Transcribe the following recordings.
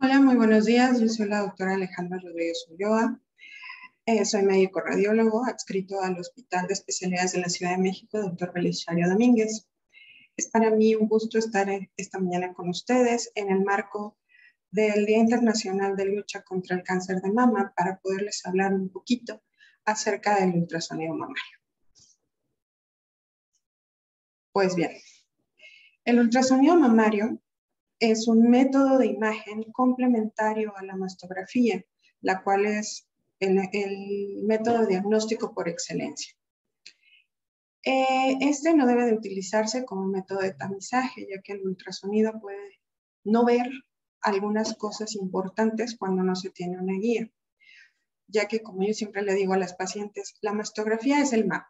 Hola, muy buenos días. Yo soy la doctora Alejandra Rodríguez Ulloa. Soy médico radiólogo adscrito al Hospital de Especialidades de la Ciudad de México, doctor Belisario Domínguez. Es para mí un gusto estar esta mañana con ustedes en el marco del Día Internacional de Lucha contra el Cáncer de Mama para poderles hablar un poquito acerca del ultrasonido mamario. Pues bien, el ultrasonido mamario es un método de imagen complementario a la mastografía, la cual es el método diagnóstico por excelencia. Este no debe de utilizarse como método de tamizaje, ya que el ultrasonido puede no ver algunas cosas importantes cuando no se tiene una guía, ya que, como yo siempre le digo a las pacientes, la mastografía es el mapa,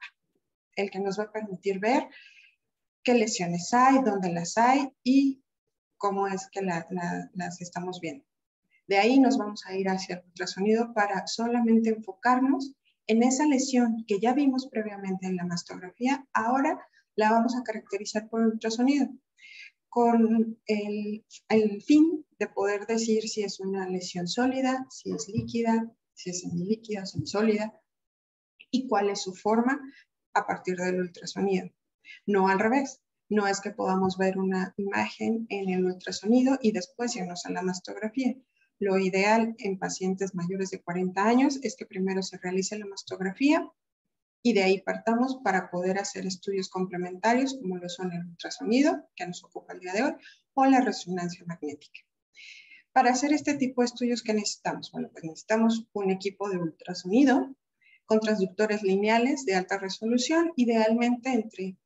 el que nos va a permitir ver qué lesiones hay, dónde las hay y cómo es que las estamos viendo. De ahí nos vamos a ir hacia el ultrasonido para solamente enfocarnos en esa lesión que ya vimos previamente en la mastografía. Ahora la vamos a caracterizar por ultrasonido, con el fin de poder decir si es una lesión sólida, si es líquida, si es semilíquida, semisólida, y cuál es su forma a partir del ultrasonido. No al revés. No es que podamos ver una imagen en el ultrasonido y después irnos a la mastografía. Lo ideal en pacientes mayores de 40 años es que primero se realice la mastografía y de ahí partamos para poder hacer estudios complementarios como lo son el ultrasonido, que nos ocupa el día de hoy, o la resonancia magnética. Para hacer este tipo de estudios, ¿qué necesitamos? Bueno, pues necesitamos un equipo de ultrasonido con transductores lineales de alta resolución, idealmente entre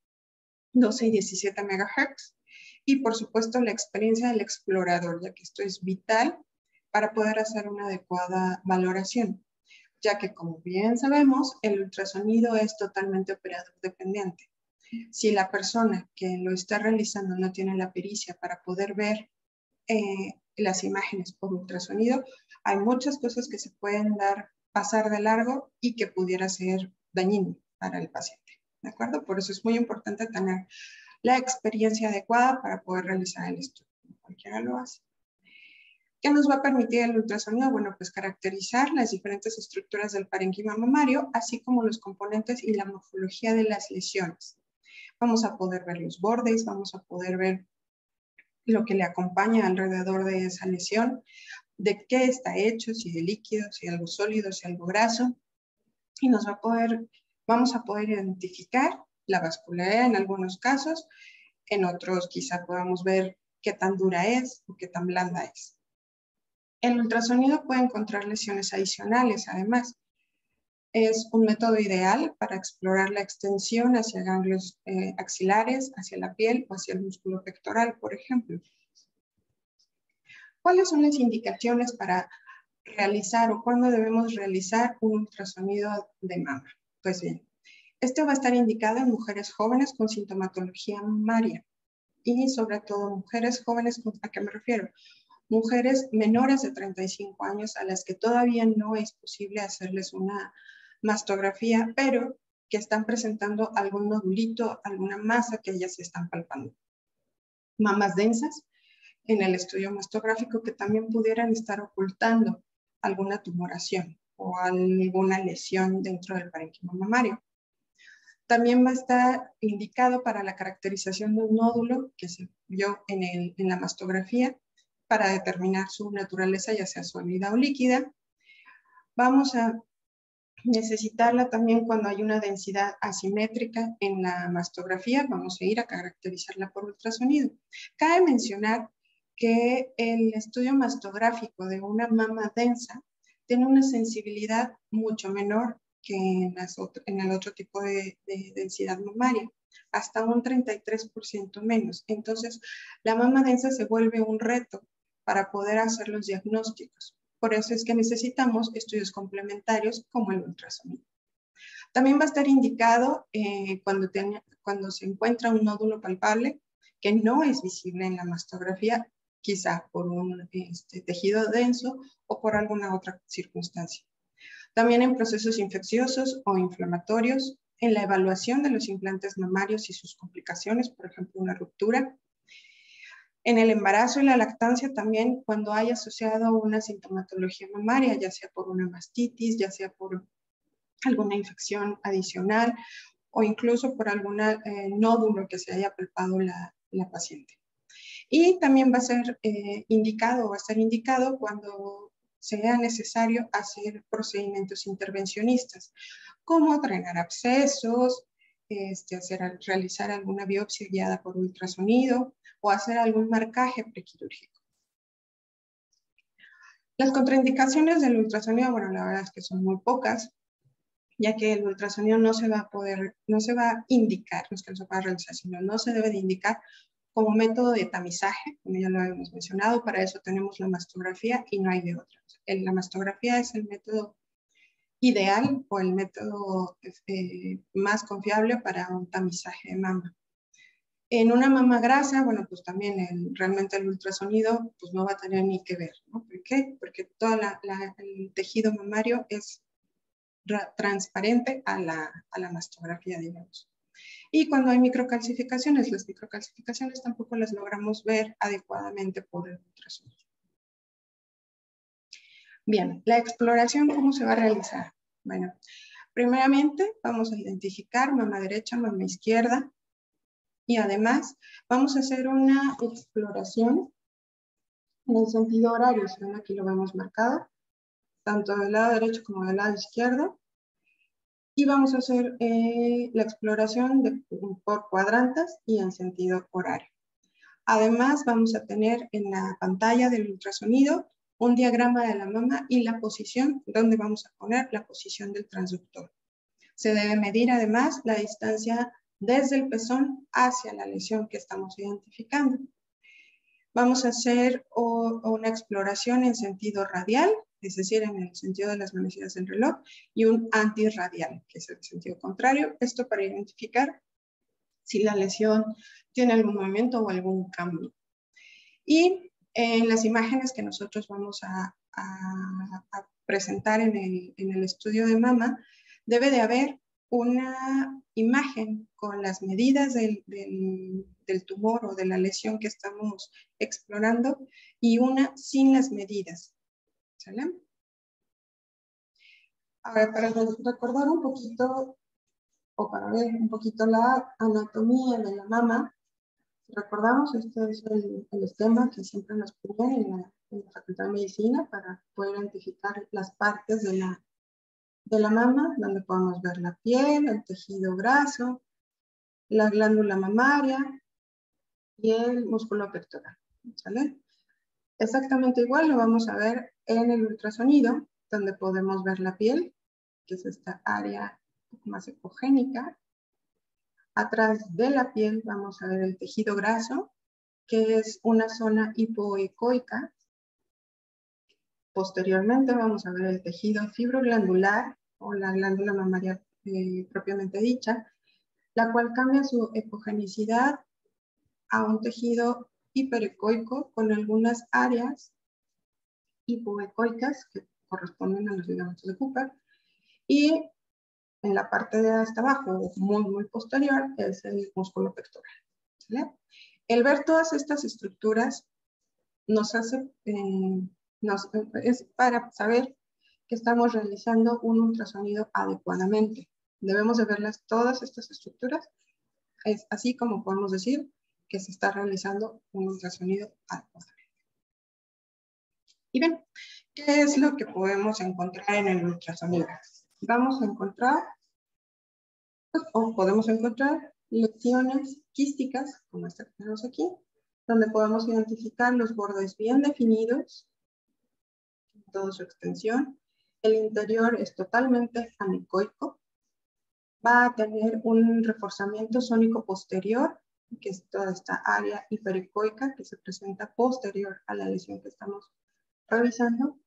12 y 17 MHz, y por supuesto la experiencia del explorador, ya que esto es vital para poder hacer una adecuada valoración, ya que como bien sabemos, el ultrasonido es totalmente operador dependiente. Si la persona que lo está realizando no tiene la pericia para poder ver las imágenes por ultrasonido, hay muchas cosas que se pueden pasar de largo y que pudiera ser dañino para el paciente, ¿de acuerdo? Por eso es muy importante tener la experiencia adecuada para poder realizar el estudio. Cualquiera lo hace. ¿Qué nos va a permitir el ultrasonido? Bueno, pues caracterizar las diferentes estructuras del parénquima mamario, así como los componentes y la morfología de las lesiones. Vamos a poder ver los bordes, vamos a poder ver lo que le acompaña alrededor de esa lesión, de qué está hecho, si de líquido, si algo sólido, si algo graso, y vamos a poder identificar la vascularidad en algunos casos, en otros quizá podamos ver qué tan dura es o qué tan blanda es. El ultrasonido puede encontrar lesiones adicionales, además. Es un método ideal para explorar la extensión hacia ganglios axilares, hacia la piel o hacia el músculo pectoral, por ejemplo. ¿Cuáles son las indicaciones para realizar o cuándo debemos realizar un ultrasonido de mama? Pues bien, este va a estar indicado en mujeres jóvenes con sintomatología mamaria y sobre todo mujeres jóvenes, ¿a qué me refiero? Mujeres menores de 35 años a las que todavía no es posible hacerles una mastografía, pero que están presentando algún nodulito, alguna masa que ellas están palpando. Mamas densas en el estudio mastográfico que también pudieran estar ocultando alguna tumoración o alguna lesión dentro del parénquima mamario. También va a estar indicado para la caracterización de un nódulo que se vio en la mastografía para determinar su naturaleza, ya sea sólida o líquida. Vamos a necesitarla también cuando hay una densidad asimétrica en la mastografía. Vamos a ir a caracterizarla por ultrasonido. Cabe mencionar que el estudio mastográfico de una mama densa tiene una sensibilidad mucho menor que en el otro tipo de densidad mamaria, hasta un 33% menos. Entonces, la mama densa se vuelve un reto para poder hacer los diagnósticos. Por eso es que necesitamos estudios complementarios como el ultrasonido. También va a estar indicado cuando se encuentra un nódulo palpable que no es visible en la mastografía, quizá por un tejido denso o por alguna otra circunstancia. También en procesos infecciosos o inflamatorios, en la evaluación de los implantes mamarios y sus complicaciones, por ejemplo, una ruptura. En el embarazo y la lactancia también, cuando hay asociado una sintomatología mamaria, ya sea por una mastitis, ya sea por alguna infección adicional o incluso por algún nódulo que se haya palpado la paciente. Y también va a ser indicado o va a estar indicado cuando sea necesario hacer procedimientos intervencionistas, como drenar abscesos, realizar alguna biopsia guiada por ultrasonido o hacer algún marcaje prequirúrgico. Las contraindicaciones del ultrasonido, bueno, la verdad es que son muy pocas, ya que el ultrasonido no se va a indicar, no es que no se pueda realizar, sino no se debe de indicar como método de tamizaje, como ya lo habíamos mencionado. Para eso tenemos la mastografía y no hay de otra. La mastografía es el método ideal o el método más confiable para un tamizaje de mama. En una mama grasa, bueno, pues también realmente el ultrasonido pues no va a tener ni que ver, ¿no? ¿Por qué? Porque todo el tejido mamario es transparente a la mastografía, digamos. Y cuando hay microcalcificaciones, las microcalcificaciones tampoco las logramos ver adecuadamente por el ultrasonido. Bien, la exploración, ¿cómo se va a realizar? Bueno, primeramente vamos a identificar mama derecha, mama izquierda, y además vamos a hacer una exploración en el sentido horario. Aquí lo vemos marcado, tanto del lado derecho como del lado izquierdo. Y vamos a hacer la exploración por cuadrantes y en sentido horario. Además, vamos a tener en la pantalla del ultrasonido un diagrama de la mama y la posición donde vamos a poner la posición del transductor. Se debe medir además la distancia desde el pezón hacia la lesión que estamos identificando. Vamos a hacer una exploración en sentido radial, es decir, en el sentido de las manecillas del reloj, y un antirradial, que es el sentido contrario. Esto para identificar si la lesión tiene algún movimiento o algún cambio. Y en las imágenes que nosotros vamos a presentar en el estudio de mama, debe de haber una imagen con las medidas del tumor o de la lesión que estamos explorando y una sin las medidas. ¿Sale? Ahora, para recordar un poquito o para ver un poquito la anatomía de la mama, recordamos, este es el esquema que siempre nos ponen en la Facultad de Medicina para poder identificar las partes de la mama, donde podemos ver la piel, el tejido graso, la glándula mamaria y el músculo pectoral. ¿Sale? Exactamente igual lo vamos a ver en el ultrasonido, donde podemos ver la piel, que es esta área más ecogénica. Atrás de la piel vamos a ver el tejido graso, que es una zona hipoecoica. Posteriormente vamos a ver el tejido fibroglandular o la glándula mamaria propiamente dicha, la cual cambia su ecogenicidad a un tejido hiperecoico con algunas áreas hipoecoicas que corresponden a los ligamentos de Cooper, y en la parte de hasta abajo, muy posterior, es el músculo pectoral. ¿Vale? El ver todas estas estructuras nos hace, es para saber que estamos realizando un ultrasonido adecuadamente. Debemos de verlas todas estas estructuras, es así como podemos decir que se está realizando un ultrasonido adecuadamente. Y bien, ¿qué es lo que podemos encontrar en el ultrasonido? Vamos a encontrar, o podemos encontrar lesiones quísticas, como esta que tenemos aquí, donde podemos identificar los bordes bien definidos, en toda su extensión. El interior es totalmente anecoico. Va a tener un reforzamiento sónico posterior, que es toda esta área hiperecoica que se presenta posterior a la lesión que estamos revisando.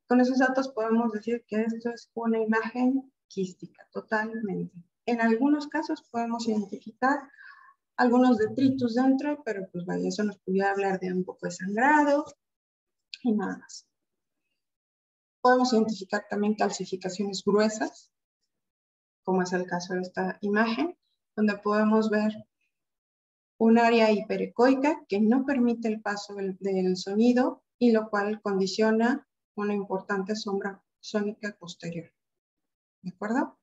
Con esos datos podemos decir que esto es una imagen quística, totalmente. En algunos casos podemos identificar algunos detritus dentro, pero pues vaya, eso nos pudiera hablar de un poco de sangrado y nada más. Podemos identificar también calcificaciones gruesas, como es el caso de esta imagen, donde podemos ver un área hiperecoica que no permite el paso del sonido y lo cual condiciona una importante sombra sónica posterior. ¿De acuerdo?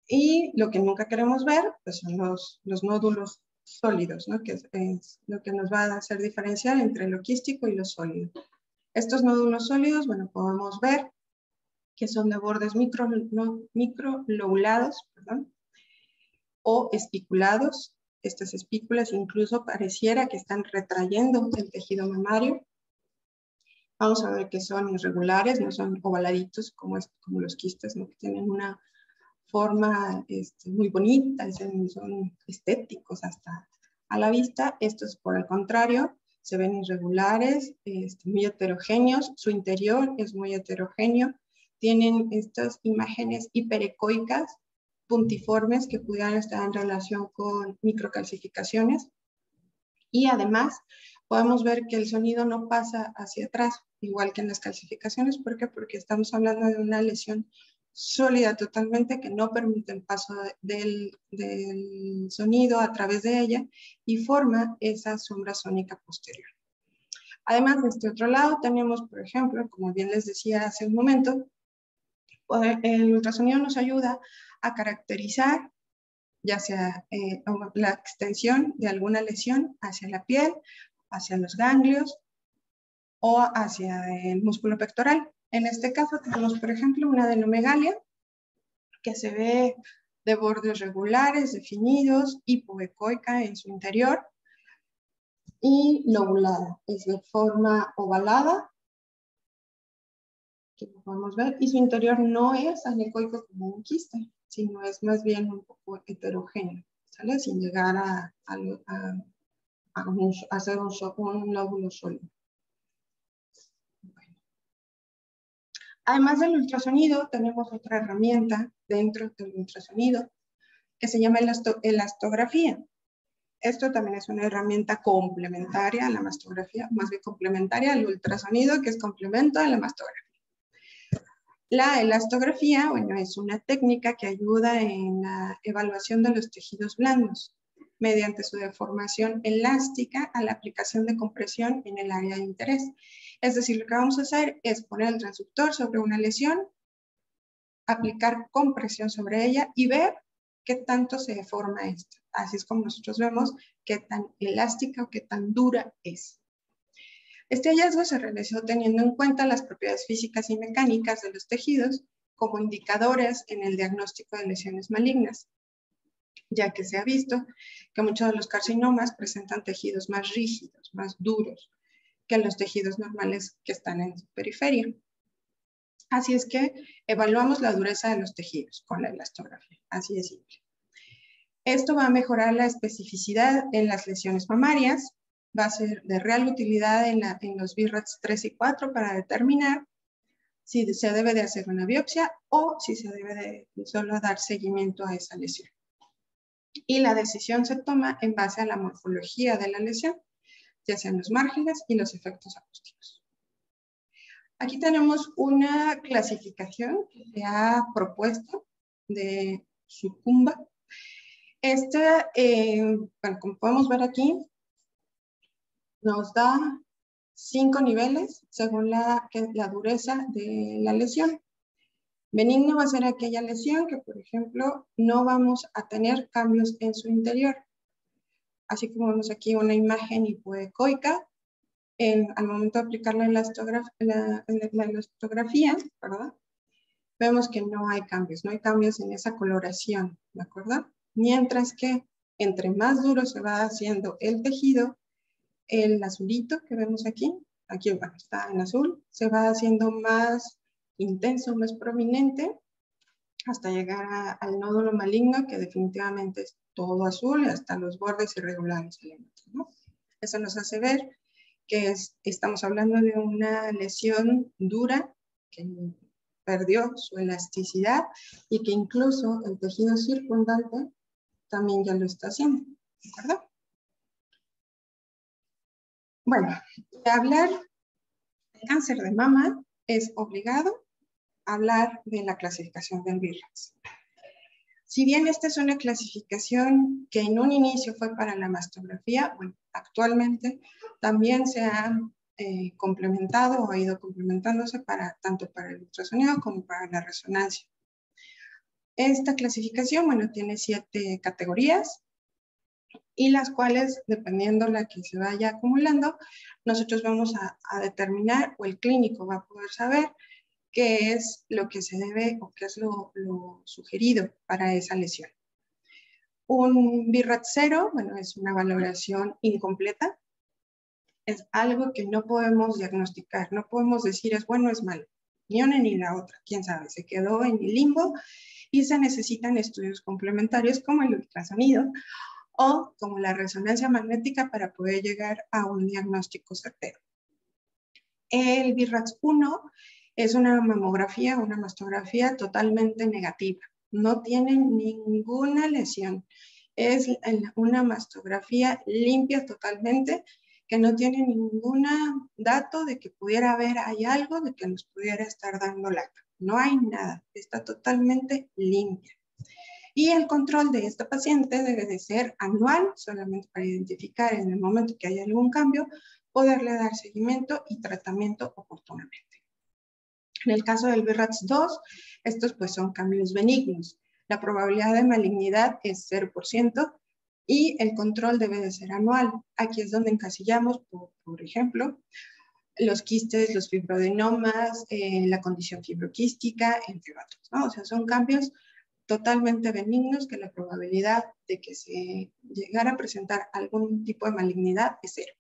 Y lo que nunca queremos ver pues son los nódulos sólidos, ¿no? Que es lo que nos va a hacer diferenciar entre lo quístico y lo sólido. Estos nódulos sólidos, bueno, podemos ver que son de bordes microlobulados, perdón, o espiculados. Estas espículas incluso pareciera que están retrayendo el tejido mamario. Vamos a ver que son irregulares, no son ovaladitos como los quistes, ¿no? Que tienen una forma muy bonita, son estéticos hasta a la vista. Estos, por el contrario, se ven irregulares, muy heterogéneos. Su interior es muy heterogéneo. Tienen estas imágenes hiperecoicas, puntiformes, que pudieran estar en relación con microcalcificaciones. Y además, podemos ver que el sonido no pasa hacia atrás, igual que en las calcificaciones. ¿Por qué? Porque estamos hablando de una lesión sólida totalmente que no permite el paso del sonido a través de ella y forma esa sombra sónica posterior. Además, de este otro lado tenemos, por ejemplo, como bien les decía hace un momento, el ultrasonido nos ayuda a caracterizar ya sea la extensión de alguna lesión hacia la piel, hacia los ganglios o hacia el músculo pectoral. En este caso tenemos, por ejemplo, una adenomegalia que se ve de bordes regulares, definidos, hipoecoica en su interior y lobulada, es de forma ovalada, que lo podemos ver, y su interior no es anecoico como un quiste, sino es más bien un poco heterogéneo, ¿sale? Sin llegar a hacer un lóbulo sólido. Bueno. Además del ultrasonido, tenemos otra herramienta dentro del ultrasonido que se llama elastografía. Esto también es una herramienta complementaria a la mastografía, más bien complementaria al ultrasonido, que es complemento a la mastografía. La elastografía, bueno, es una técnica que ayuda en la evaluación de los tejidos blandos mediante su deformación elástica a la aplicación de compresión en el área de interés. Es decir, lo que vamos a hacer es poner el transductor sobre una lesión, aplicar compresión sobre ella y ver qué tanto se deforma esto. Así es como nosotros vemos qué tan elástica o qué tan dura es. Este hallazgo se realizó teniendo en cuenta las propiedades físicas y mecánicas de los tejidos como indicadores en el diagnóstico de lesiones malignas, ya que se ha visto que muchos de los carcinomas presentan tejidos más rígidos, más duros, que los tejidos normales que están en su periferia. Así es que evaluamos la dureza de los tejidos con la elastografía, así de simple. Esto va a mejorar la especificidad en las lesiones mamarias, va a ser de real utilidad en los BIRATS 3 y 4 para determinar si se debe de hacer una biopsia o si se debe de solo dar seguimiento a esa lesión. Y la decisión se toma en base a la morfología de la lesión, ya sean los márgenes y los efectos acústicos. Aquí tenemos una clasificación que se ha propuesto de Sukumba. Bueno, como podemos ver aquí, nos da 5 niveles según la dureza de la lesión. Benigno va a ser aquella lesión que, por ejemplo, no vamos a tener cambios en su interior. Así como vemos aquí una imagen hipoecoica, al momento de aplicar la elastografía, ¿verdad? Vemos que no hay cambios en esa coloración, ¿de acuerdo? Mientras que entre más duro se va haciendo el tejido, el azulito que vemos aquí bueno, está en azul, se va haciendo más intenso, más prominente, hasta llegar al nódulo maligno, que definitivamente es todo azul y hasta los bordes irregulares, ¿no? Eso nos hace ver que estamos hablando de una lesión dura que perdió su elasticidad y que incluso el tejido circundante también ya lo está haciendo, ¿de acuerdo? Bueno, de hablar de cáncer de mama es obligado hablar de la clasificación del BIRATS. Si bien esta es una clasificación que en un inicio fue para la mastografía, bueno, actualmente también se ha complementado o ha ido complementándose tanto para el ultrasonido como para la resonancia. Esta clasificación, bueno, tiene 7 categorías y las cuales, dependiendo la que se vaya acumulando, nosotros vamos a determinar, o el clínico va a poder saber qué es lo que se debe o qué es lo sugerido para esa lesión. Un BIRAT 0, bueno, es una valoración incompleta. Es algo que no podemos diagnosticar, no podemos decir es bueno o es malo, ni una ni la otra, quién sabe, se quedó en el limbo y se necesitan estudios complementarios como el ultrasonido o como la resonancia magnética para poder llegar a un diagnóstico certero. El BIRAT 1 es una mamografía, una mastografía totalmente negativa, no tiene ninguna lesión. Es una mastografía limpia totalmente, que no tiene ningún dato de que pudiera haber hay algo de que nos pudiera estar dando lata. No hay nada, está totalmente limpia. Y el control de esta paciente debe de ser anual, solamente para identificar en el momento que haya algún cambio, poderle dar seguimiento y tratamiento oportunamente. En el caso del BIRATS 2, estos pues son cambios benignos. La probabilidad de malignidad es 0% y el control debe de ser anual. Aquí es donde encasillamos, por ejemplo, los quistes, los fibroadenomas, la condición fibroquística, entre otros, ¿no? O sea, son cambios totalmente benignos que la probabilidad de que se llegara a presentar algún tipo de malignidad es 0.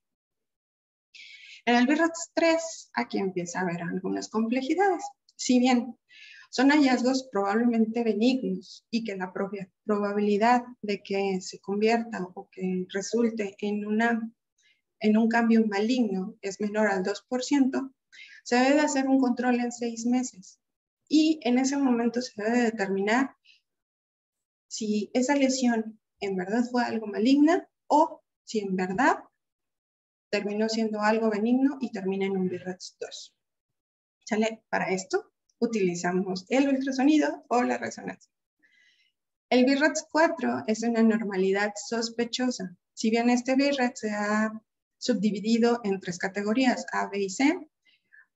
En el BIRATS 3, aquí empieza a haber algunas complejidades. Si bien son hallazgos probablemente benignos y que la propia probabilidad de que se convierta o que resulte en un cambio maligno es menor al 2%, se debe hacer un control en 6 meses. Y en ese momento se debe determinar si esa lesión en verdad fue algo maligna o si en verdad terminó siendo algo benigno y termina en un BIRATS 2. ¿Sale? Para esto utilizamos el ultrasonido o la resonancia. El BIRATS 4 es una normalidad sospechosa. Si bien este BIRATS se ha subdividido en 3 categorías, A, B y C,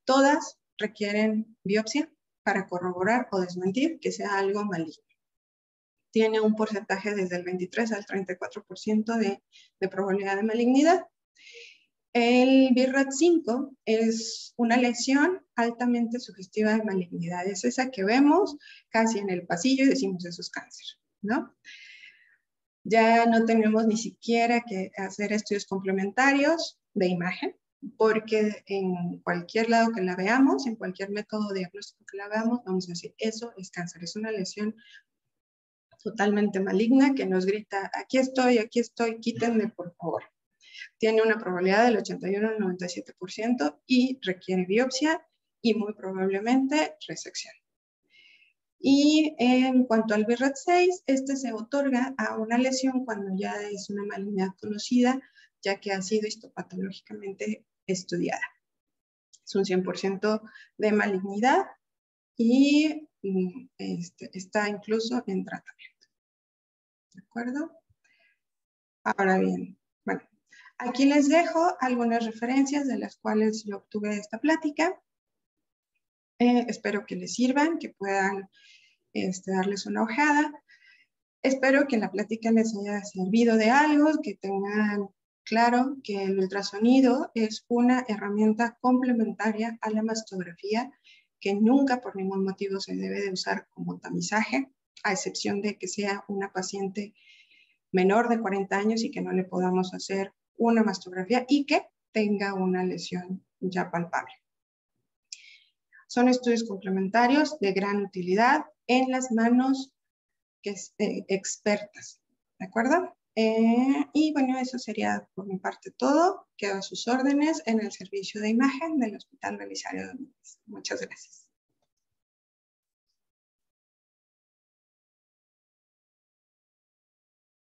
todas requieren biopsia para corroborar o desmentir que sea algo maligno. Tiene un porcentaje desde el 23 al 34% de probabilidad de malignidad. El BIRATS 5 es una lesión altamente sugestiva de malignidad. Es esa que vemos casi en el pasillo y decimos eso es cáncer, ¿no? Ya no tenemos ni siquiera que hacer estudios complementarios de imagen, porque en cualquier lado que la veamos, en cualquier método diagnóstico que la veamos, vamos a decir, eso es cáncer, es una lesión totalmente maligna que nos grita, aquí estoy, quítenme por favor. Tiene una probabilidad del 81 al 97% y requiere biopsia y muy probablemente resección. Y en cuanto al BIRATS 6, este se otorga a una lesión cuando ya es una malignidad conocida, ya que ha sido histopatológicamente estudiada. Es un 100% de malignidad y está incluso en tratamiento. ¿De acuerdo? Ahora bien, bueno, aquí les dejo algunas referencias de las cuales yo obtuve esta plática. Espero que les sirvan, que puedan darles una ojeada. Espero que la plática les haya servido de algo, que tengan claro que el ultrasonido es una herramienta complementaria a la mastografía que nunca por ningún motivo se debe de usar como tamizaje, a excepción de que sea una paciente menor de 40 años y que no le podamos hacer una mastografía y que tenga una lesión ya palpable. Son estudios complementarios de gran utilidad en las manos expertas, ¿de acuerdo? Y bueno, eso sería por mi parte todo. Quedo a sus órdenes en el servicio de imagen del Hospital Belisario Domínguez. Muchas gracias.